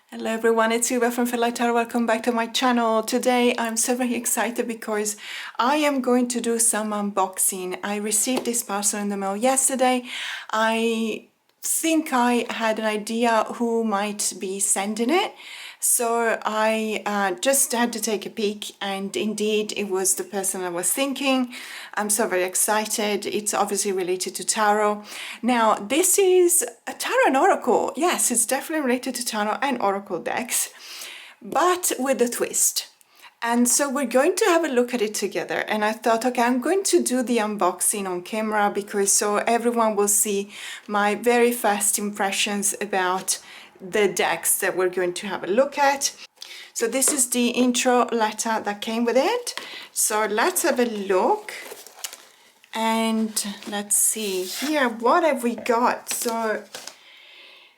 Hello everyone, it's Silvia from Feel Like Tarot. Welcome back to my channel. Today I'm so very excited because I am going to do some unboxing. I received this parcel in the mail yesterday. I think I had an idea who might be sending it. So I just had to take a peek, and indeed it was the person I was thinking. I'm so very excited. It's obviously related to tarot. Now this is a tarot and oracle. Yes, it's definitely related to tarot and oracle decks, but with a twist. And so we're going to have a look at it together. And I thought, okay, I'm going to do the unboxing on camera because so everyone will see my very first impressions about the decks that we're going to have a look at. So this is the intro letter that came with it. So let's have a look. And let's see here, what have we got? So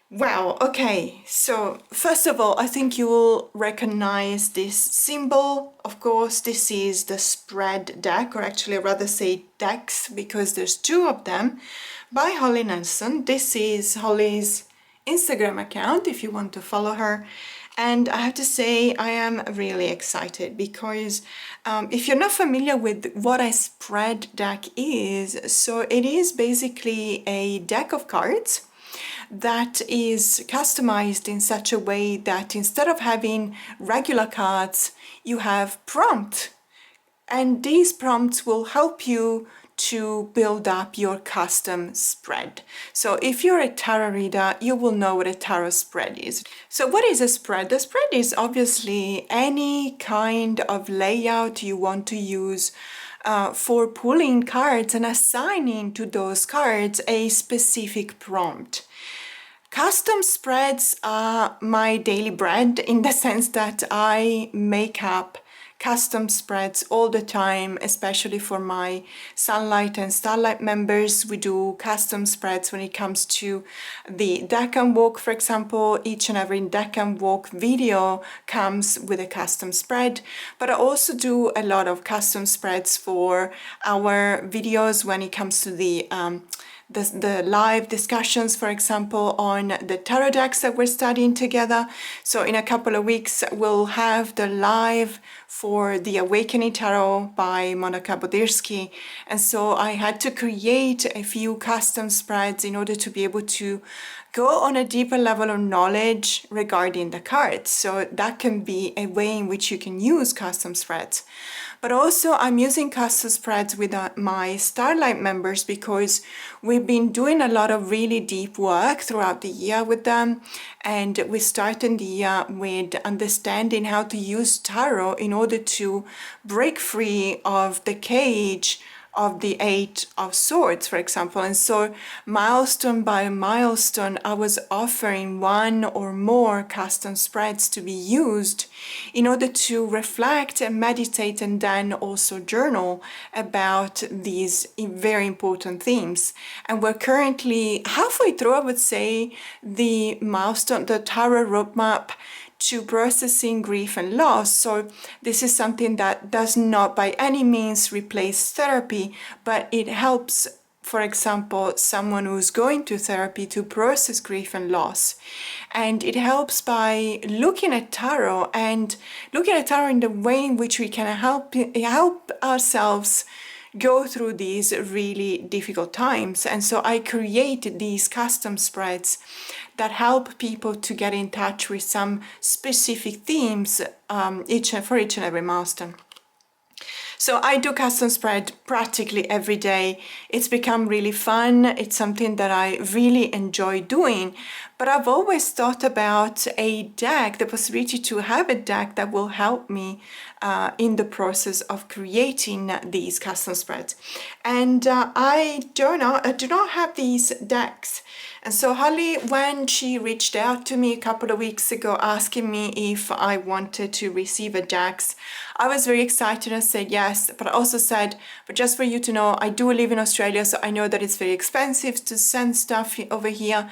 wow, okay, so first of all, I think you will recognize this symbol. Of course, this is the spread deck, or actually I'd rather say decks because there's two of them, by Holly Nelson. This is Holly's Instagram account if you want to follow her. And I have to say I am really excited because if you're not familiar with what a spread deck is, so it is basically a deck of cards that is customized in such a way that instead of having regular cards, you have prompts. And these prompts will help you to build up your custom spread. So if you're a tarot reader, you will know what a tarot spread is. So what is a spread? The spread is obviously any kind of layout you want to use for pulling cards and assigning to those cards a specific prompt. Custom spreads are my daily bread in the sense that I make up custom spreads all the time, especially for my Sunlight and Starlight members. We do custom spreads when it comes to the deck and walk, for example. Each and every deck and walk video comes with a custom spread, but I also do a lot of custom spreads for our videos when it comes to the live discussions, for example, on the tarot decks that we're studying together. So in a couple of weeks, we'll have the live for the Awakening Tarot by Monica Bodirski. And so I had to create a few custom spreads in order to be able to go on a deeper level of knowledge regarding the cards. So that can be a way in which you can use custom spreads. But also I'm using custom spreads with my Starlight members because we've been doing a lot of really deep work throughout the year with them. And we started the year with understanding how to use tarot in order to break free of the cage of the Eight of Swords, for example. And so milestone by milestone, I was offering one or more custom spreads to be used in order to reflect and meditate, and then also journal about these very important themes. And we're currently halfway through, I would say, the milestone, the tarot roadmap to processing grief and loss. So this is something that does not by any means replace therapy, but it helps, for example, someone who's going to therapy to process grief and loss. And it helps by looking at tarot and looking at tarot in the way in which we can help ourselves go through these really difficult times. And so I created these custom spreads that help people to get in touch with some specific themes for each and every milestone. So I do custom spread practically every day. It's become really fun. It's something that I really enjoy doing. But I've always thought about a deck, the possibility to have a deck that will help me in the process of creating these custom spreads. And I do not have these decks. And so Holly, when she reached out to me a couple of weeks ago asking me if I wanted to receive a decks, I was very excited and said yes, but I also said, but just for you to know, I do live in Australia, so I know that it's very expensive to send stuff over here.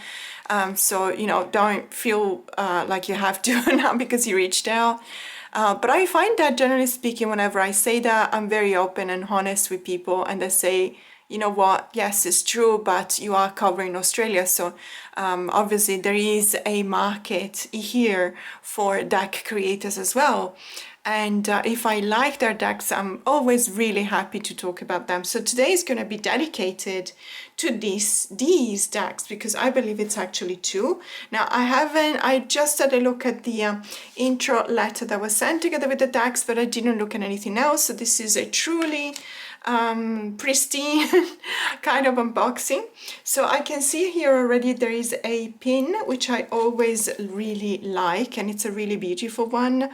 So, you know, don't feel like you have to now because you reached out. But I find that generally speaking, whenever I say that, I'm very open and honest with people, and I say, you know what, yes, it's true, but you are covering Australia, so obviously there is a market here for deck creators as well. And if I like their decks, I'm always really happy to talk about them. So today is going to be dedicated to these decks, because I believe it's actually two. Now I just had a look at the intro letter that was sent together with the decks, but I didn't look at anything else. So this is a truly pristine kind of unboxing. So I can see here already there is a pin, which I always really like, and it's a really beautiful one.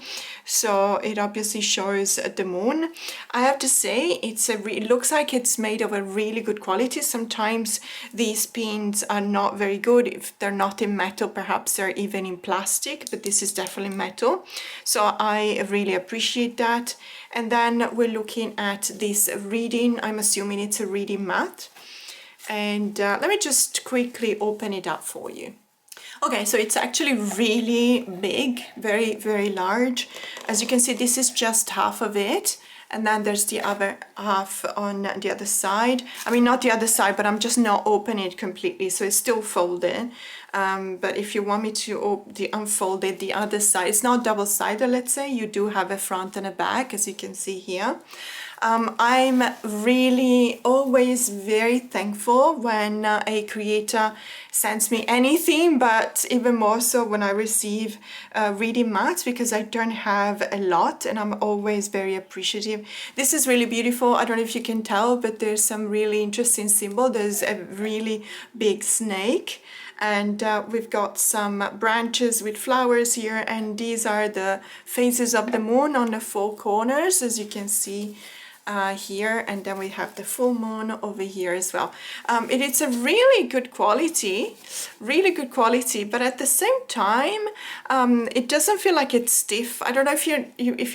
So it obviously shows the moon. I have to say, it looks like it's made of a really good quality. Sometimes these pins are not very good. If they're not in metal, perhaps they're even in plastic, but this is definitely metal. So I really appreciate that. And then we're looking at this reading. I'm assuming it's a reading mat. And let me just quickly open it up for you. Okay, so it's actually really big, very, very large. As you can see, this is just half of it. And then there's the other half on the other side. I mean, not the other side, but I'm just not opening it completely. So it's still folded. But if you want me to unfold it, the other side, it's not double-sided, let's say. You do have a front and a back, as you can see here. I'm really always very thankful when a creator sends me anything, but even more so when I receive reading mats, because I don't have a lot, and I'm always very appreciative. This is really beautiful. I don't know if you can tell, but there's some really interesting symbol. There's a really big snake, and we've got some branches with flowers here, and these are the phases of the moon on the four corners, as you can see here, and then we have the full moon over here as well. It's a really good quality, but at the same time it doesn't feel like it's stiff. I don't know if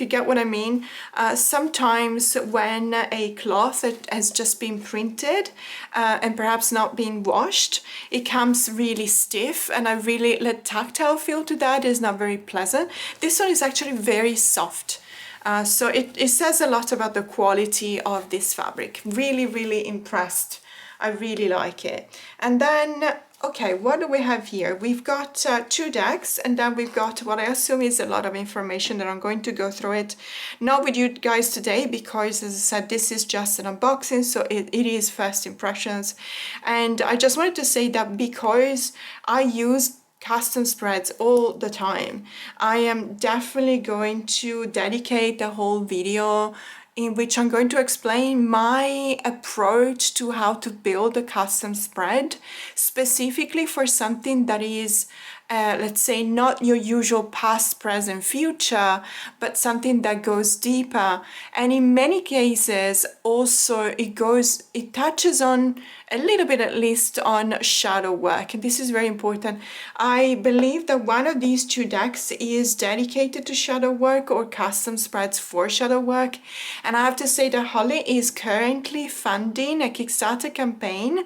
you get what I mean. Sometimes when a cloth has just been printed and perhaps not been washed, it comes really stiff, and the tactile feel to that is not very pleasant. This one is actually very soft. So it says a lot about the quality of this fabric. Really, really impressed. I really like it. And then, okay, what do we have here? We've got two decks, and then we've got what I assume is a lot of information that I'm going to go through it. Not with you guys today, because as I said, this is just an unboxing, so it is first impressions. And I just wanted to say that because I use custom spreads all the time, I am definitely going to dedicate the whole video in which I'm going to explain my approach to how to build a custom spread, specifically for something that is let's say not your usual past, present, future, but something that goes deeper. And in many cases also it touches on a little bit, at least, on shadow work, and this is very important. I believe that one of these two decks is dedicated to shadow work or custom spreads for shadow work, and I have to say that Holly is currently funding a Kickstarter campaign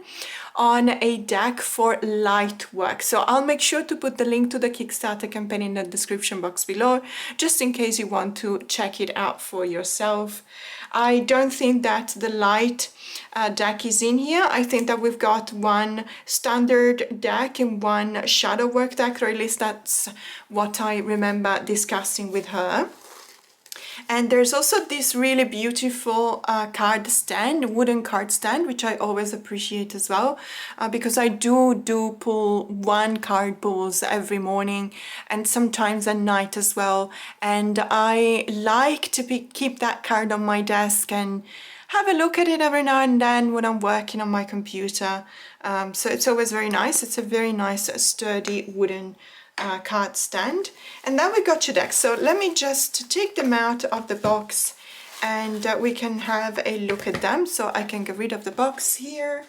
on a deck for light work. So I'll make sure to put the link to the Kickstarter campaign in the description box below, just in case you want to check it out for yourself. I don't think that the light deck is in here. I think that we've got one standard deck and one shadow work deck, or at least that's what I remember discussing with her. And there's also this really beautiful card stand, wooden card stand, which I always appreciate as well, because I do pull one card pulls every morning and sometimes at night as well. And I like to keep that card on my desk and have a look at it every now and then when I'm working on my computer. So it's always very nice. It's a very nice, sturdy wooden card stand. And then we got two decks, so let me just take them out of the box and we can have a look at them. So I can get rid of the box here.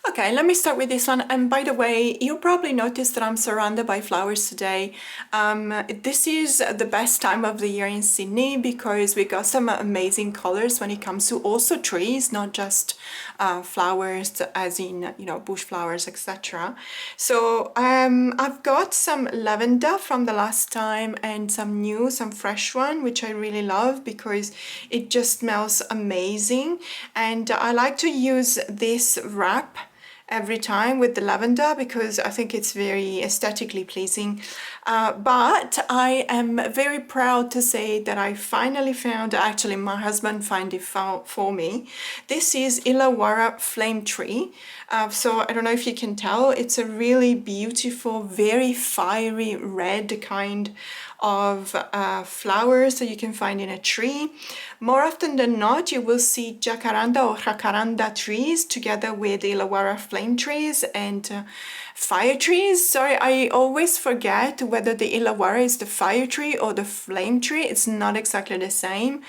Okay, let me start with this one. And by the way, you probably noticed that I'm surrounded by flowers today. This is the best time of the year in Sydney because we got some amazing colors when it comes to also trees, not just flowers as in, you know, bush flowers, etc. So I've got some lavender from the last time and some fresh one, which I really love because it just smells amazing. And I like to use this wrap every time with the lavender because I think it's very aesthetically pleasing. But I am very proud to say that I finally found, actually my husband found it for me. This is Illawarra Flame Tree. So I don't know if you can tell, it's a really beautiful, very fiery red kind of flowers that you can find in a tree. More often than not, you will see jacaranda or jacaranda trees together with Illawarra flame trees and fire trees. Sorry, I always forget whether the Illawarra is the fire tree or the flame tree. It's not exactly the same.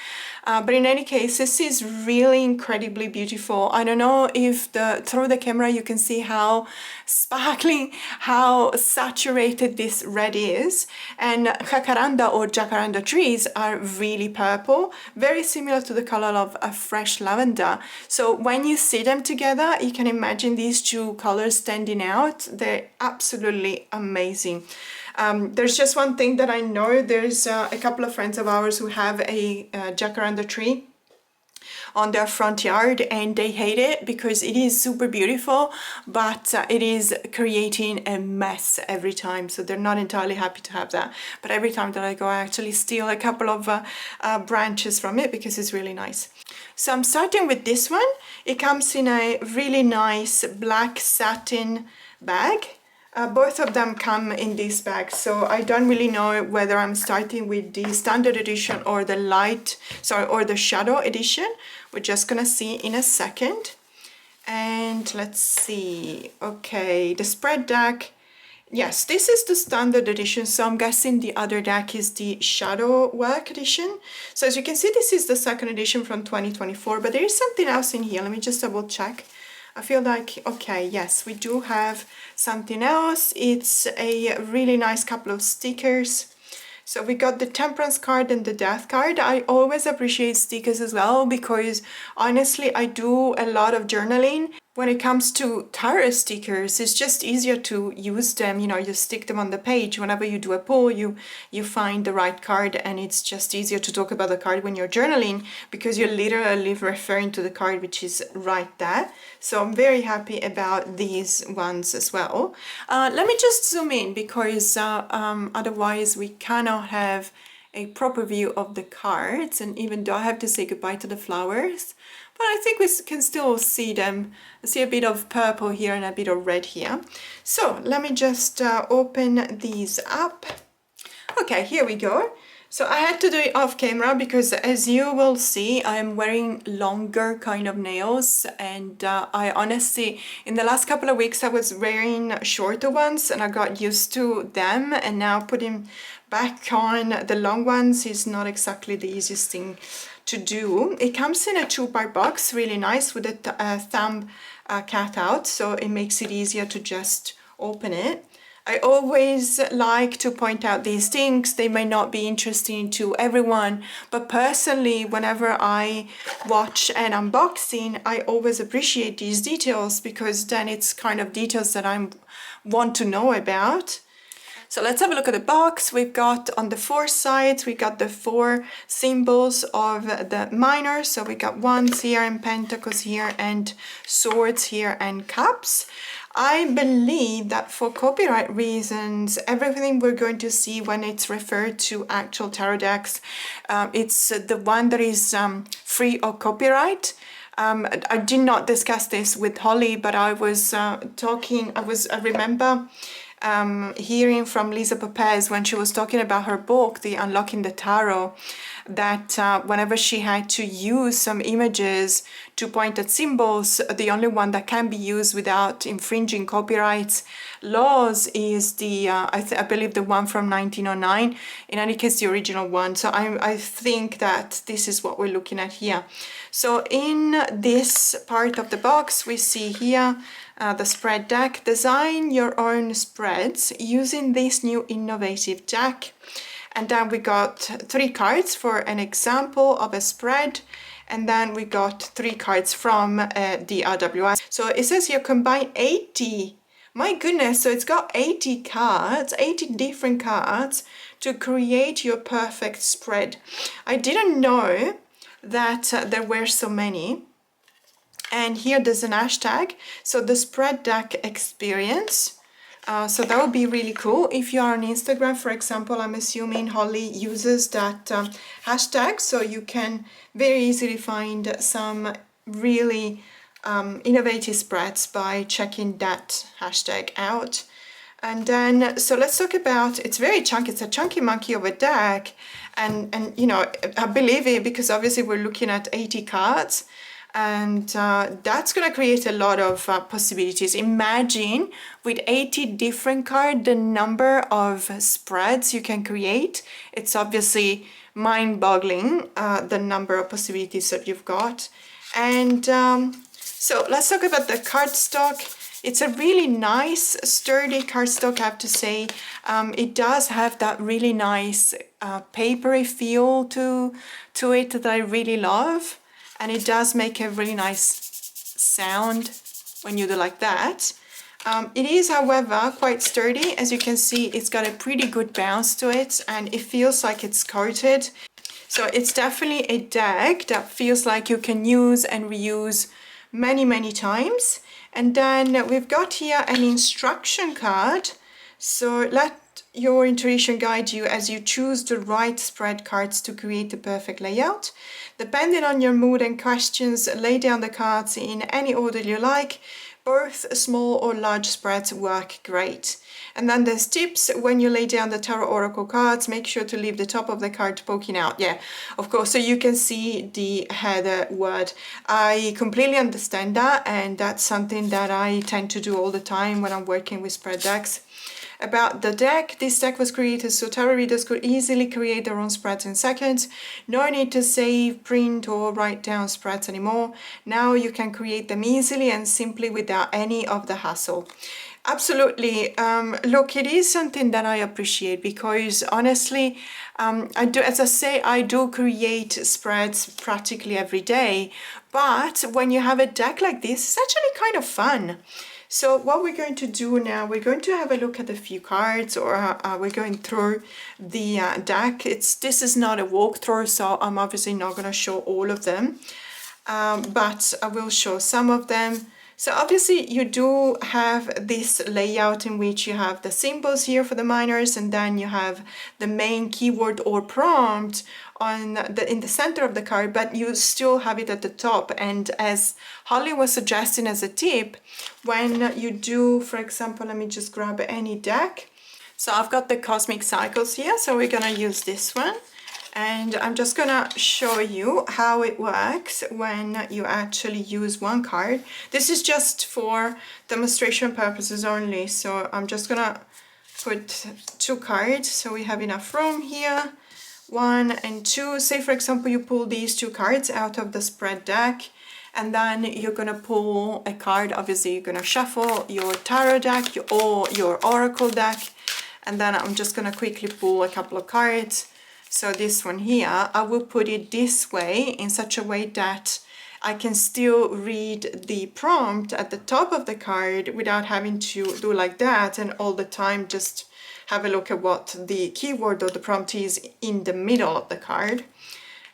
But in any case, this is really incredibly beautiful. I don't know if through the camera you can see how sparkling, how saturated this red is. And jacaranda or jacaranda trees are really purple, very similar to the color of a fresh lavender. So when you see them together, you can imagine these two colors standing out. They're absolutely amazing. There's just one thing that I know. There's a couple of friends of ours who have a jacaranda tree on their front yard and they hate it because it is super beautiful, but it is creating a mess every time, so they're not entirely happy to have that. But every time that I go, I actually steal a couple of branches from it because it's really nice. So I'm starting with this one. It comes in a really nice black satin bag. Both of them come in this bag, so I don't really know whether I'm starting with the standard edition or the or the shadow edition. We're just gonna see in a second. And let's see. Okay, the spread deck. Yes, this is the standard edition, so I'm guessing the other deck is the shadow work edition. So as you can see, this is the second edition from 2024, but there is something else in here. Let me just double check. I feel like, okay, yes, we do have something else. It's a really nice couple of stickers. So we got the Temperance card and the Death card. I always appreciate stickers as well because honestly, I do a lot of journaling. When it comes to tarot stickers, it's just easier to use them, you know, you stick them on the page. Whenever you do a pull, you find the right card, and it's just easier to talk about the card when you're journaling because you're literally referring to the card which is right there. So I'm very happy about these ones as well. Let me just zoom in because otherwise we cannot have a proper view of the cards, and even though I have to say goodbye to the flowers, but I think we can still see them. I see a bit of purple here and a bit of red here. So let me just open these up. Okay, here we go. So I had to do it off camera because as you will see, I'm wearing longer kind of nails, and I honestly, in the last couple of weeks I was wearing shorter ones and I got used to them, and now putting back on the long ones is not exactly the easiest thing to do. It comes in a 2-part box, really nice, with a thumb cut out, so it makes it easier to just open it. I always like to point out these things. They may not be interesting to everyone, but personally, whenever I watch an unboxing, I always appreciate these details because then it's kind of details that I want to know about. So let's have a look at the box. We've got on the 4 sides, we got the 4 symbols of the minors. So we got wands here and pentacles here and swords here and cups. I believe that for copyright reasons, everything we're going to see when it's referred to actual tarot decks, it's the one that is free of copyright. I did not discuss this with Holly, but I was I remember hearing from Lisa Papez when she was talking about her book, The Unlocking the Tarot, that whenever she had to use some images to point at symbols, the only one that can be used without infringing copyright laws is the I believe the one from 1909, in any case the original one. So I think that this is what we're looking at here. So in this part of the box we see here the spread deck. Design your own spreads using this new innovative deck. And then we got 3 cards for an example of a spread, and then we got 3 cards from the RWS. So it says here combine 80. My goodness, so it's got 80 cards, 80 different cards to create your perfect spread. I didn't know that there were so many. And here there's an hashtag, so the spread deck experience. So that would be really cool. If you are on Instagram, for example, I'm assuming Holly uses that hashtag, so you can very easily find some really innovative spreads by checking that hashtag out. And then, so let's talk about, it's very chunky, it's a chunky monkey of a deck, and you know, I believe it because obviously we're looking at 80 cards. And that's going to create a lot of possibilities. Imagine with 80 different cards the number of spreads you can create. It's obviously mind-boggling, the number of possibilities that you've got. And so let's talk about the cardstock. It's a really nice sturdy cardstock, I have to say. It does have that really nice papery feel to it that I really love. And it does make a really nice sound when you do like that. It is, however, quite sturdy. As you can see, it's got a pretty good bounce to it, and it feels like it's coated. So it's definitely a deck that feels like you can use and reuse many, many times. And then we've got here an instruction card. So let your intuition guide you as you choose the right spread cards to create the perfect layout. Depending on your mood and questions, lay down the cards in any order you like. Both small or large spreads work great. And then there's tips when you lay down the Tarot Oracle cards. Make sure to leave the top of the card poking out. Yeah, of course, so you can see the header word. I completely understand that, and that's something that I tend to do all the time when I'm working with spread decks. About the deck, this deck was created so tarot readers could easily create their own spreads in seconds. No need to save, print or write down spreads anymore. Now you can create them easily and simply without any of the hassle. Absolutely. Look, it is something that I appreciate because honestly, I do create spreads practically every day. But when you have a deck like this, it's actually kind of fun. So what we're going to do now, we're going to have a look at a few cards, or we're going through the deck. This is not a walkthrough, so I'm obviously not going to show all of them, but I will show some of them. So obviously you do have this layout in which you have the symbols here for the minors, and then you have the main keyword or prompt in the center of the card, but you still have it at the top. And as Holly was suggesting as a tip, when you do, for example, let me just grab any deck. So I've got the Cosmic Cycles here, so we're gonna use this one. And I'm just gonna show you how it works when you actually use one card. This is just for demonstration purposes only, so I'm just gonna put 2 cards so we have enough room here. 1 and 2. Say for example you pull these 2 cards out of the spread deck, and then you're gonna pull a card. Obviously you're gonna shuffle your tarot deck or your oracle deck, and then I'm just gonna quickly pull a couple of cards. So this one here, I will put it this way in such a way that I can still read the prompt at the top of the card without having to do like that and all the time just have a look at what the keyword or the prompt is in the middle of the card.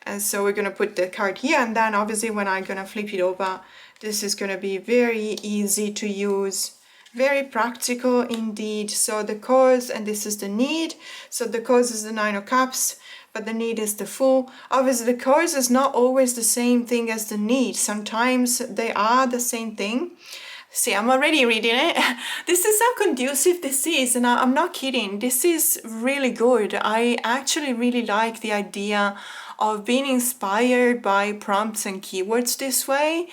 And so we're going to put the card here, and then obviously when I'm going to flip it over, this is going to be very easy to use, very practical indeed. So the cause, and this is the need. So the cause is the 9 of Cups, but the need is the Fool. Obviously the cause is not always the same thing as the need. Sometimes they are the same thing. See, I'm already reading it. This is how conducive this is, and I'm not kidding. This is really good. I actually really like the idea of being inspired by prompts and keywords this way,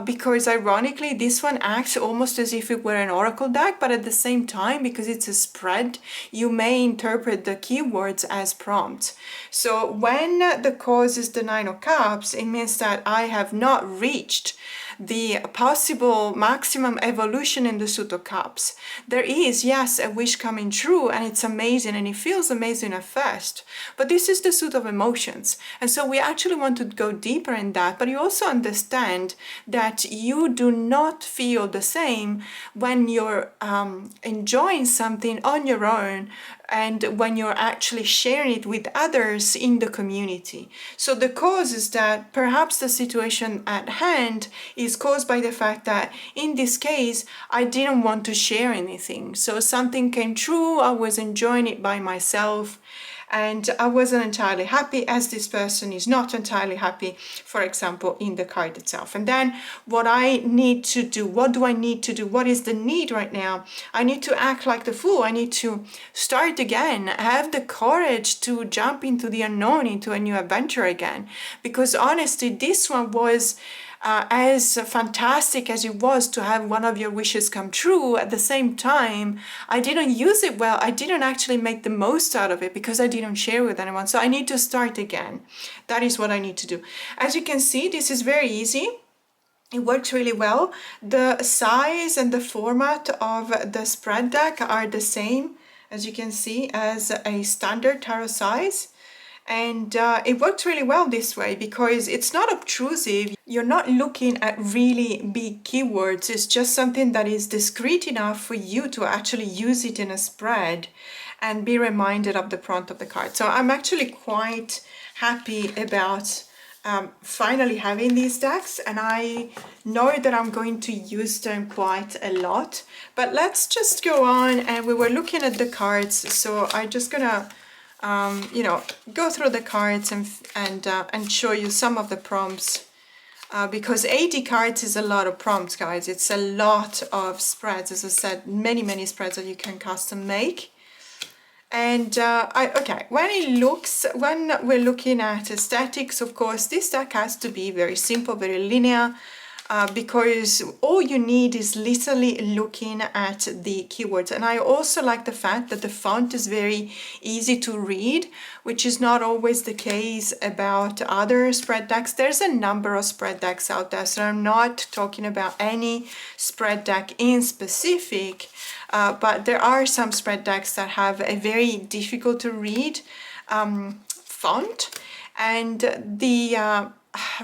because ironically this one acts almost as if it were an oracle deck, but at the same time, because it's a spread, you may interpret the keywords as prompts. So when the cause is the Nine of Cups, it means that I have not reached the possible maximum evolution in the Suit of Cups. There is, yes, a wish coming true, and it's amazing, and it feels amazing at first, but this is the Suit of Emotions, and so we actually want to go deeper in that. But you also understand that you do not feel the same when you're enjoying something on your own and when you're actually sharing it with others in the community. So the cause is that perhaps the situation at hand is caused by the fact that in this case I didn't want to share anything. So something came true, I was enjoying it by myself, and I wasn't entirely happy, as this person is not entirely happy, for example, in the card itself. And then what I need to do, what do I need to do? What is the need right now? I need to act like the fool. I need to start again, have the courage to jump into the unknown, into a new adventure again. Because honestly, this one was as fantastic as it was to have one of your wishes come true. At the same time, I didn't use it well. I didn't actually make the most out of it because I didn't share with anyone. So I need to start again. That is what I need to do. As you can see, this is very easy. It works really well. The size and the format of the spread deck are the same, as you can see, as a standard tarot size. And it works really well this way because it's not obtrusive. You're not looking at really big keywords. It's just something that is discreet enough for you to actually use it in a spread and be reminded of the prompt of the card. So I'm actually quite happy about finally having these decks, and I know that I'm going to use them quite a lot. But let's just go on, and we were looking at the cards, so I'm just gonna you know, go through the cards and show you some of the prompts, because 80 cards is a lot of prompts, guys. It's a lot of spreads. As I said, many spreads that you can custom make. And okay, when we're looking at aesthetics, of course, this deck has to be very simple, very linear, because all you need is literally looking at the keywords. And I also like the fact that the font is very easy to read, which is not always the case about other spread decks. There's a number of spread decks out there, so I'm not talking about any spread deck in specific, but there are some spread decks that have a very difficult to read font, and the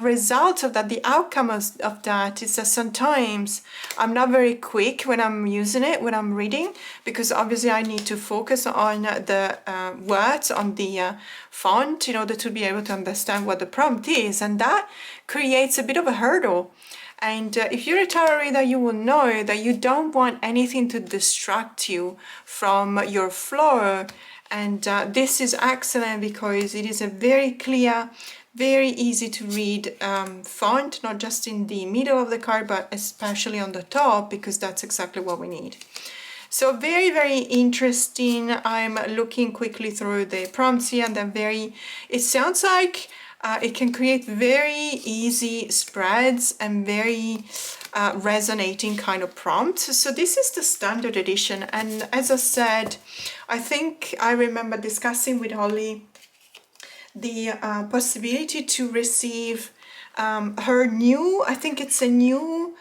result of that, the outcome of that is that sometimes I'm not very quick when I'm using it, when I'm reading, because obviously I need to focus on the words on the font in order to be able to understand what the prompt is, and that creates a bit of a hurdle. And if you're a tarot reader, you will know that you don't want anything to distract you from your flow, and this is excellent because it is a very clear, very easy to read font, not just in the middle of the card, but especially on the top, because that's exactly what we need. So very interesting. I'm looking quickly through the prompts here, and they're it sounds like it can create very easy spreads and very resonating kind of prompts. So this is the standard edition, and as I said, I think I remember discussing with Holly the possibility to receive her new, I think it's a new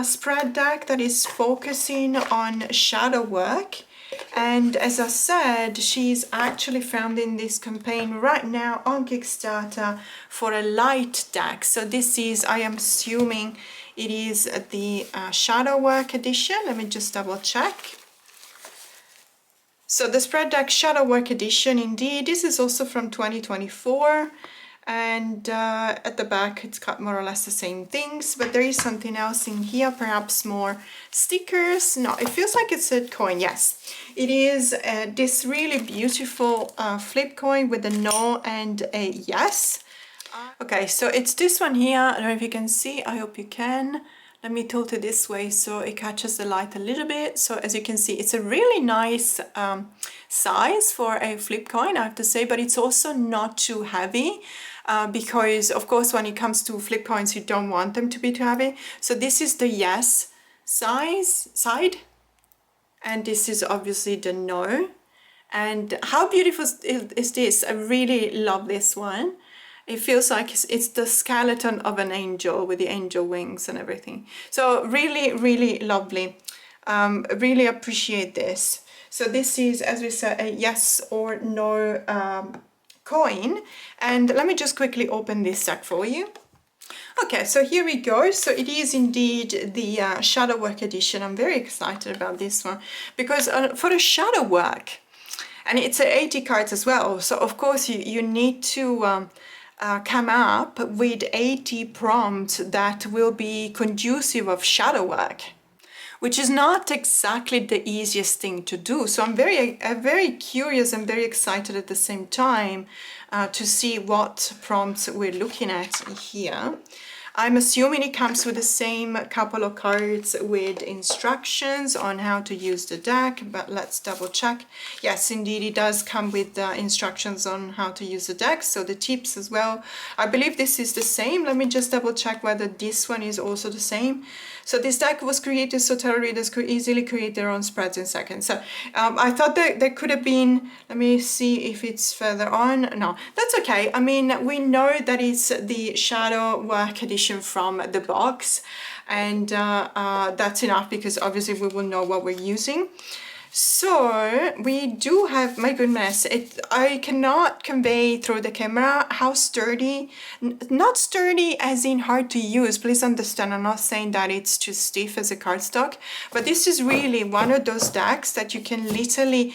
spread deck that is focusing on shadow work. And as I said, she's actually founding this campaign right now on Kickstarter for a light deck. So this is, I am assuming it is the shadow work edition. Let me just double check. So the spread deck shadow work edition, indeed, this is also from 2024, and at the back it's got more or less the same things, but there is something else in here, perhaps more stickers. No, it feels like it's a coin. Yes, it is this really beautiful flip coin with a no and a yes. Okay, so it's this one here. I don't know if you can see, I hope you can. Let me tilt it this way so it catches the light a little bit. So as you can see, it's a really nice size for a flip coin, I have to say, but it's also not too heavy because of course when it comes to flip coins, you don't want them to be too heavy. So this is the yes side, and this is obviously the no. And how beautiful is this? I really love this one. It feels like it's the skeleton of an angel with the angel wings and everything. So really, really lovely. Really appreciate this. So this is, as we said, a yes or no coin. And let me just quickly open this sack for you. Okay, so here we go. So it is indeed the shadow work edition. I'm very excited about this one because for the shadow work, and it's 80 cards as well. So of course you need to come up with 80 prompts that will be conducive of shadow work, which is not exactly the easiest thing to do. So I'm very curious and very excited at the same time to see what prompts we're looking at here. I'm assuming it comes with the same couple of cards with instructions on how to use the deck, but let's double check. Yes, indeed, it does come with instructions on how to use the deck, so the tips as well. I believe this is the same. Let me just double check whether this one is also the same. So this deck was created so tarot readers could easily create their own spreads in seconds. So I thought that there could have been, let me see if it's further on. No, that's okay. I mean, we know that it's the Shadow Work edition from the box, and that's enough because obviously we will know what we're using. So we do have, my goodness, I cannot convey through the camera how sturdy, not sturdy as in hard to use, please understand, I'm not saying that it's too stiff as a cardstock, but this is really one of those decks that you can literally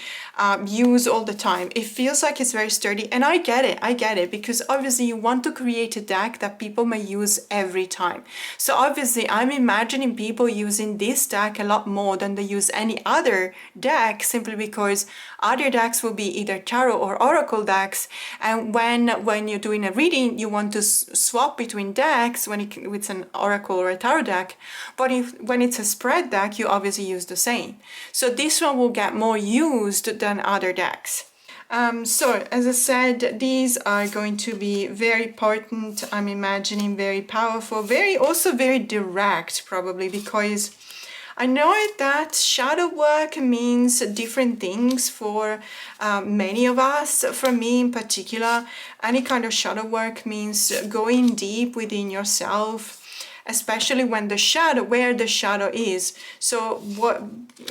use all the time. It feels like it's very sturdy, and I get it, because obviously you want to create a deck that people may use every time. So obviously I'm imagining people using this deck a lot more than they use any other deck, simply because other decks will be either tarot or oracle decks, and when you're doing a reading you want to swap between decks when it's an oracle or a tarot deck, but when it's a spread deck you obviously use the same. So this one will get more used than other decks. So as I said, these are going to be very potent, I'm imagining very powerful, also very direct, probably because I know that shadow work means different things for many of us. For me in particular, any kind of shadow work means going deep within yourself, especially when where the shadow is. So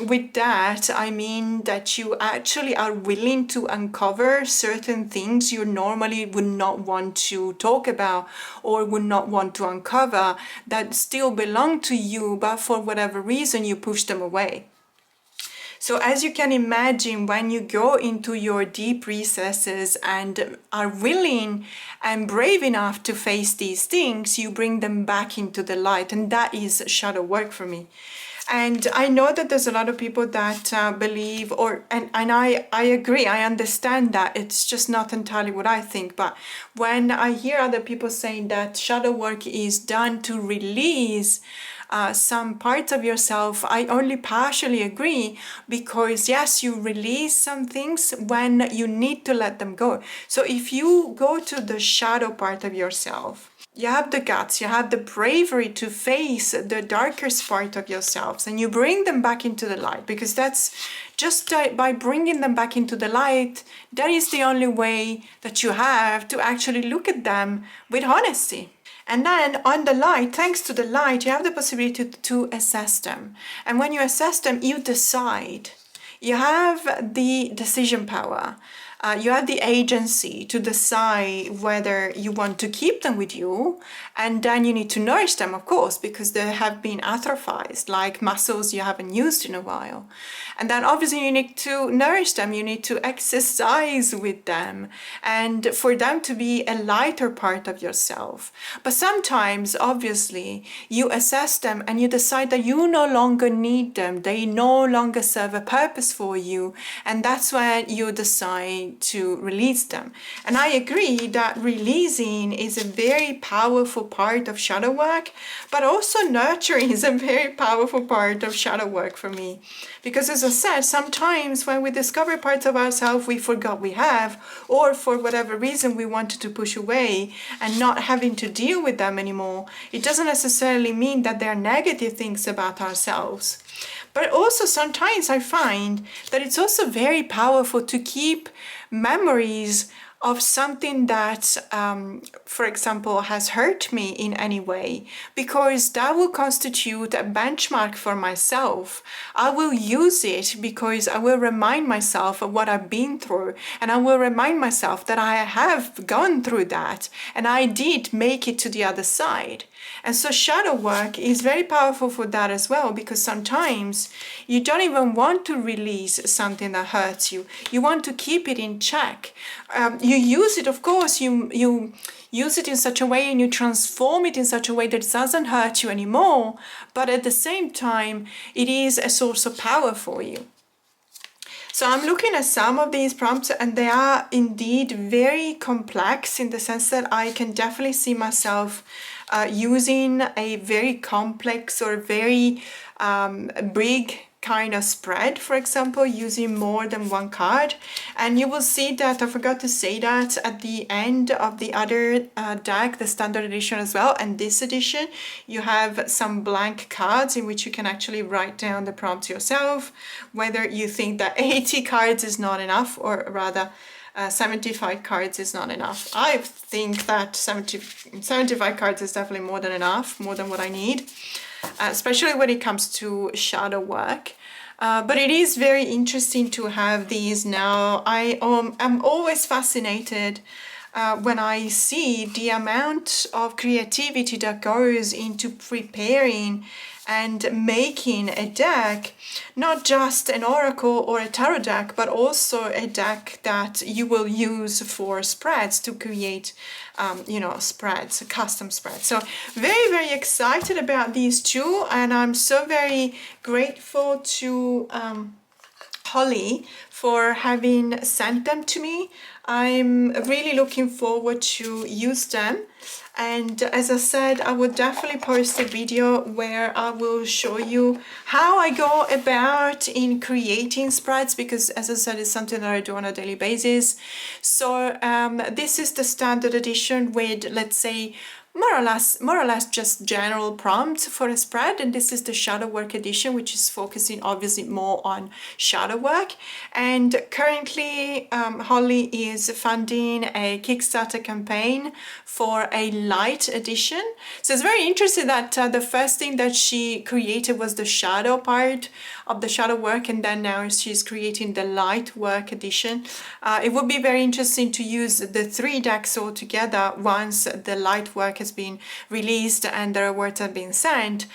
with that, I mean that you actually are willing to uncover certain things you normally would not want to talk about or would not want to uncover, that still belong to you, but for whatever reason you push them away. So as you can imagine, when you go into your deep recesses and are willing and brave enough to face these things, you bring them back into the light, and that is shadow work for me. And I know that there's a lot of people that believe, and I agree, I understand that it's just not entirely what I think, but when I hear other people saying that shadow work is done to release some parts of yourself, I only partially agree, because yes, you release some things when you need to let them go. So if you go to the shadow part of yourself, you have the guts, you have the bravery to face the darkest part of yourselves, and you bring them back into the light, because that's just by bringing them back into the light, that is the only way that you have to actually look at them with honesty. And then on the light, thanks to the light, you have the possibility to assess them. And when you assess them, you decide. You have the decision power. You have the agency to decide whether you want to keep them with you, and then you need to nourish them, of course, because they have been atrophied, like muscles you haven't used in a while. And then obviously you need to nourish them, you need to exercise with them, and for them to be a lighter part of yourself. But sometimes, obviously, you assess them and you decide that you no longer need them, they no longer serve a purpose for you, and that's when you decide to release them. And I agree that releasing is a very powerful part of shadow work, but also nurturing is a very powerful part of shadow work for me. Because as I said, sometimes when we discover parts of ourselves we forgot we have, or for whatever reason we wanted to push away and not having to deal with them anymore, it doesn't necessarily mean that they're negative things about ourselves. But also sometimes I find that it's also very powerful to keep memories of something that, for example, has hurt me in any way, because that will constitute a benchmark for myself. I will use it because I will remind myself of what I've been through, and I will remind myself that I have gone through that and I did make it to the other side. And so shadow work is very powerful for that as well, because sometimes you don't even want to release something that hurts you. You want to keep it in check. You use it, of course, you use it in such a way and you transform it in such a way that it doesn't hurt you anymore, but at the same time, it is a source of power for you. So I'm looking at some of these prompts and they are indeed very complex, in the sense that I can definitely see myself using a very complex or very big kind of spread, for example, using more than one card. And you will see that I forgot to say that at the end of the other deck, the standard edition as well, and this edition, you have some blank cards in which you can actually write down the prompts yourself, whether you think that 80 cards is not enough, or rather 75 cards is not enough. I think that 75 cards is definitely more than enough, more than what I need, especially when it comes to shadow work. But it is very interesting to have these now. I am always fascinated when I see the amount of creativity that goes into preparing and making a deck, not just an oracle or a tarot deck, but also a deck that you will use for spreads to create, you know, spreads, custom spreads. So very, very excited about these two, and I'm so very grateful to Holly for having sent them to me. I'm really looking forward to use them. And as I said, I will definitely post a video where I will show you how I go about in creating spreads, because as I said, it's something that I do on a daily basis. So this is the standard edition with, let's say, more or less just general prompts for a spread, and this is the shadow work edition, which is focusing obviously more on shadow work. And currently Holly is funding a Kickstarter campaign for a light edition. So it's very interesting that the first thing that she created was the shadow part of the shadow work, and then now she's creating the light work edition. It would be very interesting to use the 3 decks all together once the light work has been released and the rewards have been sent,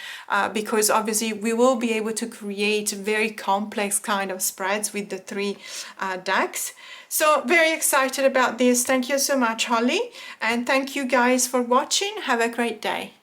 because obviously we will be able to create very complex kind of spreads with the 3 decks. So very excited about this. Thank you so much, Holly, and thank you guys for watching. Have a great day.